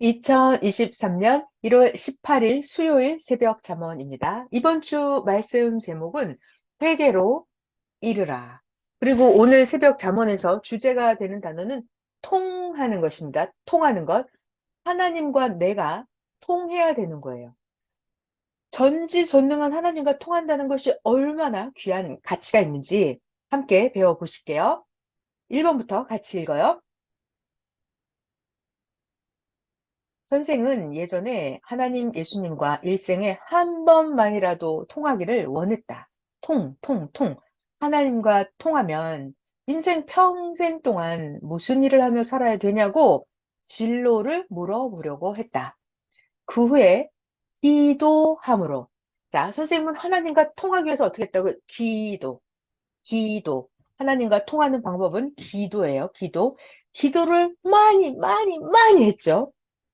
2023년 1월 18일 수요일 새벽 잠언입니다. 이번 주 말씀 제목은 회개로 이르라. 그리고 오늘 새벽 잠언에서 주제가 되는 단어는 통하는 것입니다. 통하는 것. 하나님과 내가 통해야 되는 거예요. 전지전능한 하나님과 통한다는 것이 얼마나 귀한 가치가 있는지 함께 배워보실게요. 1번부터 같이 읽어요. 선생은 예전에 하나님 예수님과 일생에 한 번만이라도 통하기를 원했다. 통. 하나님과 통하면 인생 평생 동안 무슨 일을 하며 살아야 되냐고 진로를 물어보려고 했다. 그 후에 기도함으로. 자, 선생님은 하나님과 통하기 위해서 어떻게 했다고? 기도. 하나님과 통하는 방법은 기도예요. 기도를 많이 했죠.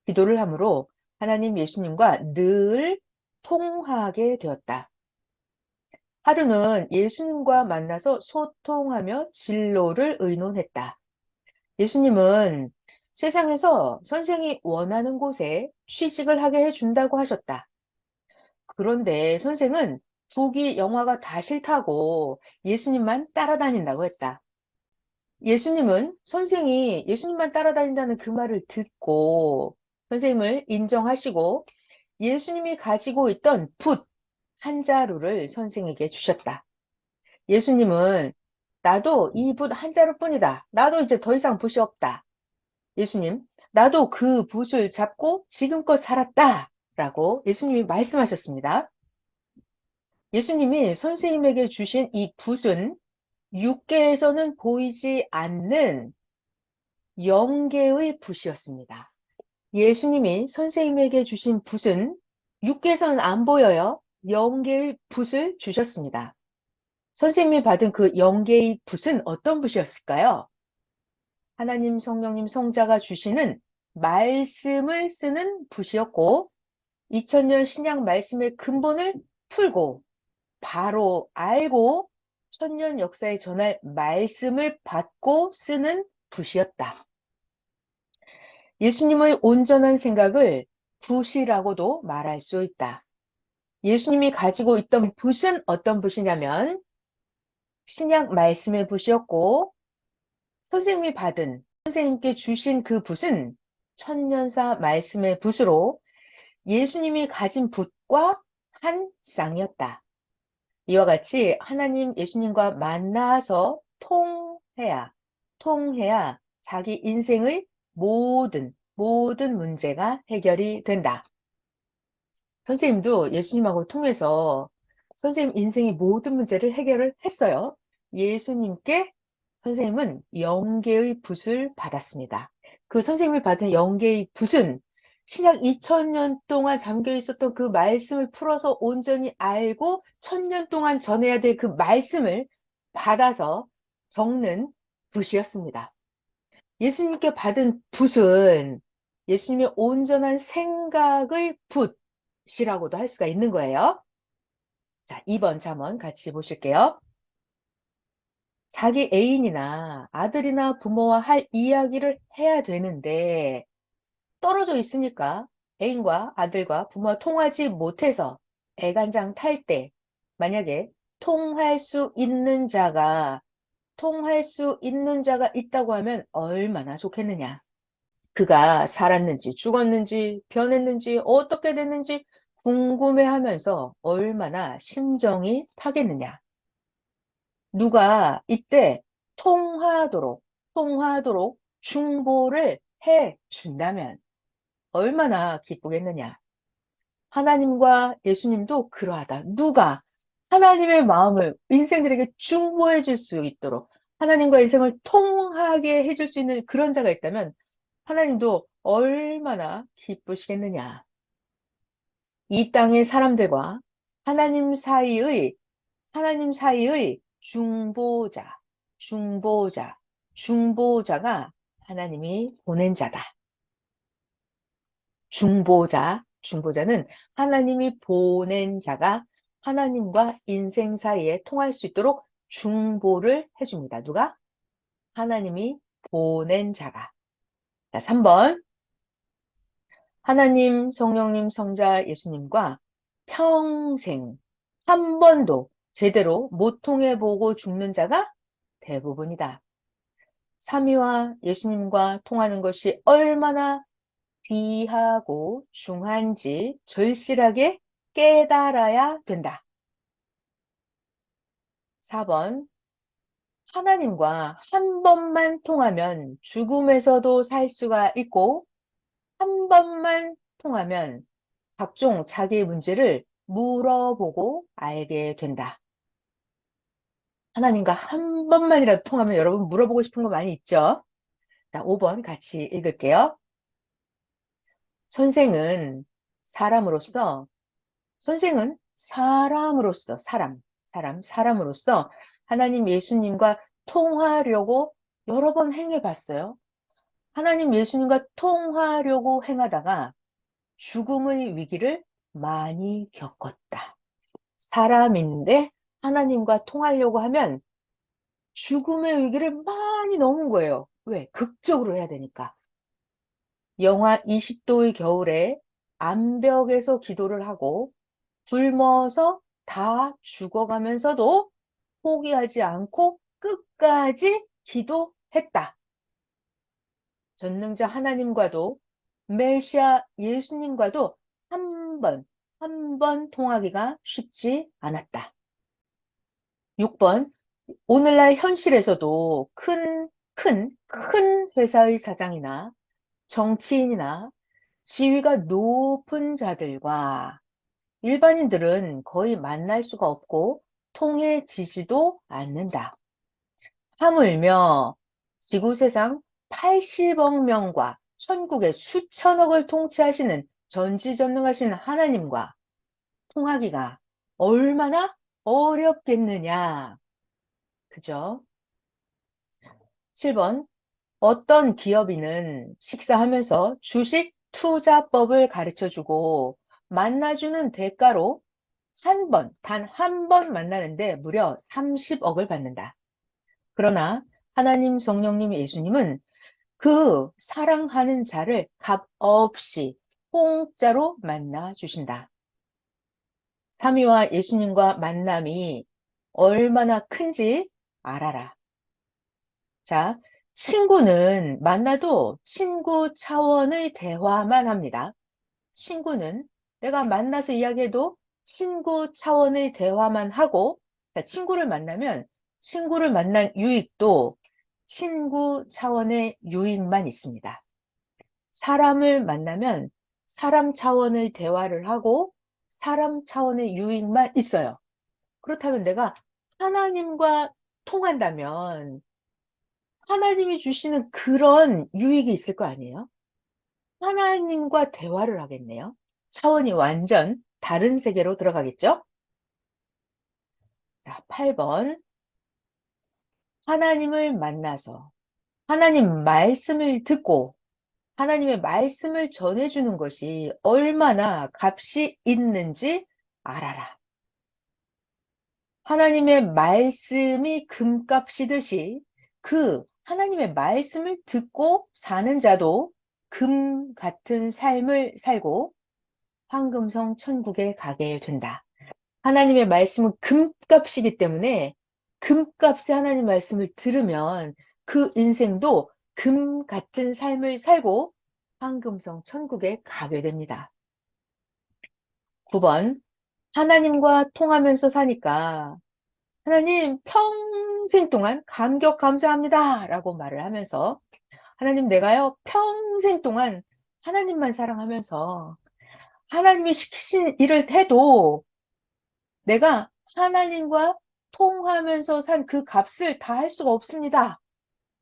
기도를 함으로 하나님 예수님과 늘 통하게 되었다. 하루는 예수님과 만나서 소통하며 진로를 의논했다. 예수님은 세상에서 선생이 원하는 곳에 취직을 하게 해준다고 하셨다. 그런데 선생은 부귀 영화가 다 싫다고 예수님만 따라다닌다고 했다. 예수님은 선생이 예수님만 따라다닌다는 그 말을 듣고 선생님을 인정하시고 예수님이 가지고 있던 붓 한 자루를 선생에게 주셨다. 예수님은 나도 이 붓 한 자루뿐이다. 나도 이제 더 이상 붓이 없다. 예수님, 나도 그 붓을 잡고 지금껏 살았다. 라고 예수님이 말씀하셨습니다. 예수님이 선생님에게 주신 이 붓은 육계에서는 보이지 않는 영계의 붓이었습니다. 예수님이 선생님에게 주신 붓은 육계에서는 안 보여요. 영계의 붓을 주셨습니다. 선생님이 받은 그 영계의 붓은 어떤 붓이었을까요? 하나님 성령님 성자가 주시는 말씀을 쓰는 붓이었고 2000년 신약 말씀의 근본을 풀고 바로 알고 천년 역사에 전할 말씀을 받고 쓰는 붓이었다. 예수님의 온전한 생각을 붓이라고도 말할 수 있다. 예수님이 가지고 있던 붓은 어떤 붓이냐면 신약 말씀의 붓이었고 선생님이 받은 선생님께 주신 그 붓은 천년사 말씀의 붓으로 예수님이 가진 붓과 한 쌍이었다. 이와 같이 하나님 예수님과 만나서 통해야 자기 인생의 모든 문제가 해결이 된다. 선생님도 예수님하고 통해서 선생님 인생의 모든 문제를 해결을 했어요. 예수님께 선생님은 영계의 붓을 받았습니다. 그 선생님이 받은 영계의 붓은 신약 2000년 동안 잠겨 있었던 그 말씀을 풀어서 온전히 알고 1000년 동안 전해야 될 그 말씀을 받아서 적는 붓이었습니다. 예수님께 받은 붓은 예수님의 온전한 생각의 붓이라고도 할 수가 있는 거예요. 자, 2번 잠언 같이 보실게요. 자기 애인이나 아들이나 부모와 할 이야기를 해야 되는데 떨어져 있으니까 애인과 아들과 부모와 통하지 못해서 애간장 탈 때 만약에 통할 수 있는 자가 있다고 하면 얼마나 좋겠느냐. 그가 살았는지 죽었는지 변했는지 어떻게 됐는지 궁금해하면서 얼마나 심정이 타겠느냐. 누가 이때 통하도록 중보를 해 준다면 얼마나 기쁘겠느냐. 하나님과 예수님도 그러하다. 누가 하나님의 마음을 인생들에게 중보해 줄 수 있도록 하나님과 인생을 통하게 해줄 수 있는 그런 자가 있다면 하나님도 얼마나 기쁘시겠느냐. 이 땅의 사람들과 하나님 사이의 중보자, 중보자가 하나님이 보낸 자다. 중보자는 하나님이 보낸 자가 하나님과 인생 사이에 통할 수 있도록 중보를 해줍니다. 누가? 하나님이 보낸 자가. 자, 3번. 하나님, 성령님, 성자 예수님과 평생 한 번도 제대로 못 통해보고 죽는 자가 대부분이다. 삼위와 예수님과 통하는 것이 얼마나 귀하고 중한지 절실하게 깨달아야 된다. 4번, 하나님과 한 번만 통하면 죽음에서도 살 수가 있고, 한 번만 통하면 각종 자기의 문제를 물어보고 알게 된다. 하나님과 한 번만이라도 통하면 여러분 물어보고 싶은 거 많이 있죠? 자, 5번 같이 읽을게요. 선생은 사람으로서, 선생은 사람으로서 하나님 예수님과 통하려고 여러 번 행해봤어요. 하나님 예수님과 통하려고 행하다가 죽음의 위기를 많이 겪었다. 사람인데 하나님과 통하려고 하면 죽음의 위기를 많이 넘은 거예요. 왜? 극적으로 해야 되니까. 영하 20도의 겨울에 암벽에서 기도를 하고 굶어서 다 죽어가면서도 포기하지 않고 끝까지 기도했다. 전능자 하나님과도 메시아 예수님과도 한 번 통하기가 쉽지 않았다. 6번, 오늘날 현실에서도 큰 회사의 사장이나 정치인이나 지위가 높은 자들과 일반인들은 거의 만날 수가 없고 통해지지도 않는다. 하물며 지구세상 80억 명과 천국의 수천억을 통치하시는 전지전능하신 하나님과 통하기가 얼마나 어렵겠느냐. 그죠? 7번. 어떤 기업인은 식사하면서 주식 투자법을 가르쳐주고 만나주는 대가로 단 한 번 만나는데 무려 30억을 받는다. 그러나 하나님, 성령님, 예수님은 그 사랑하는 자를 값없이 공짜로 만나 주신다. 삼위와 예수님과 만남이 얼마나 큰지 알아라. 자, 친구는 만나도 친구 차원의 대화만 합니다. 친구는 내가 만나서 이야기해도 친구 차원의 대화만 하고, 자, 친구를 만나면 친구를 만난 유익도 친구 차원의 유익만 있습니다. 사람을 만나면 사람 차원의 대화를 하고 사람 차원의 유익만 있어요. 그렇다면 내가 하나님과 통한다면 하나님이 주시는 그런 유익이 있을 거 아니에요? 하나님과 대화를 하겠네요. 차원이 완전 다른 세계로 들어가겠죠? 자, 8번. 하나님을 만나서 하나님 말씀을 듣고 하나님의 말씀을 전해주는 것이 얼마나 값이 있는지 알아라. 하나님의 말씀이 금값이듯이 그 하나님의 말씀을 듣고 사는 자도 금 같은 삶을 살고 황금성 천국에 가게 된다. 하나님의 말씀은 금값이기 때문에 금값의 하나님 말씀을 들으면 그 인생도 금 같은 삶을 살고 황금성 천국에 가게 됩니다. 9번, 하나님과 통하면서 사니까 하나님 평생 동안 감격 감사합니다 라고 말을 하면서 하나님 내가요 평생 동안 하나님만 사랑하면서 하나님이 시키신 일을 해도 내가 하나님과 통하면서 산 그 값을 다 할 수가 없습니다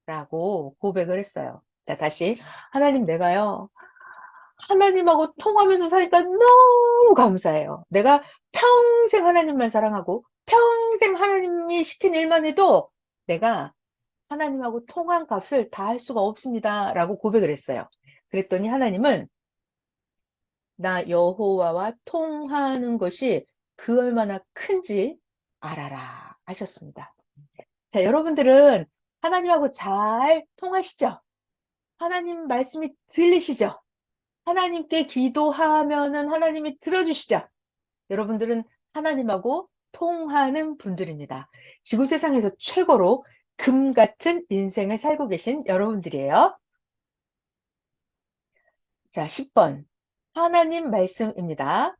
라고 고백을 했어요. 자, 다시 하나님 내가요 하나님하고 통하면서 사니까 너무 감사해요. 내가 평생 하나님만 사랑하고 평생 하나님이 시킨 일만 해도 내가 하나님하고 통한 값을 다 할 수가 없습니다. 라고 고백을 했어요. 그랬더니 하나님은 나 여호와와 통하는 것이 그 얼마나 큰지 알아라 하셨습니다. 자, 여러분들은 하나님하고 잘 통하시죠? 하나님 말씀이 들리시죠? 하나님께 기도하면은 하나님이 들어주시죠. 여러분들은 하나님하고 통하는 분들입니다. 지구 세상에서 최고로 금 같은 인생을 살고 계신 여러분들이에요. 자, 10번. 하나님 말씀입니다.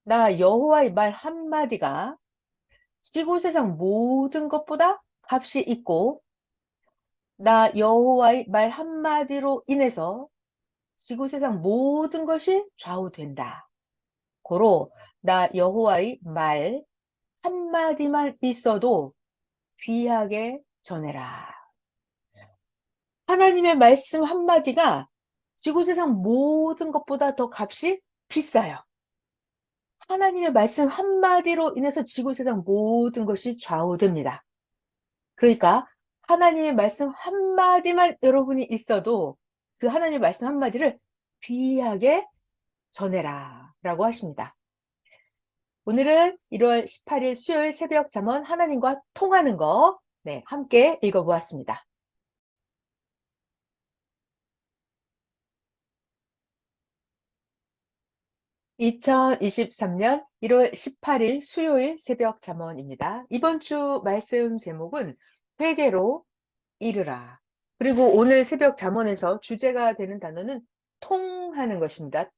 나 여호와의 말 한마디가 지구 세상 모든 것보다 값이 있고, 나 여호와의 말 한마디로 인해서 지구 세상 모든 것이 좌우된다. 고로 나 여호와의 말 한마디만 있어도 귀하게 전해라. 하나님의 말씀 한마디가 지구 세상 모든 것보다 더 값이 비싸요. 하나님의 말씀 한마디로 인해서 지구 세상 모든 것이 좌우됩니다. 그러니까 하나님의 말씀 한마디만 여러분이 있어도 그 하나님의 말씀 한마디를 귀하게 전해라 라고 하십니다. 오늘은 1월 18일 수요일 새벽 잠언 하나님과 통하는 거 네, 함께 읽어보았습니다. 2023년 1월 18일 수요일 새벽 잠언입니다. 이번 주 말씀 제목은 회개로 이르라. 그리고 오늘 새벽 잠언에서 주제가 되는 단어는 통하는 것입니다.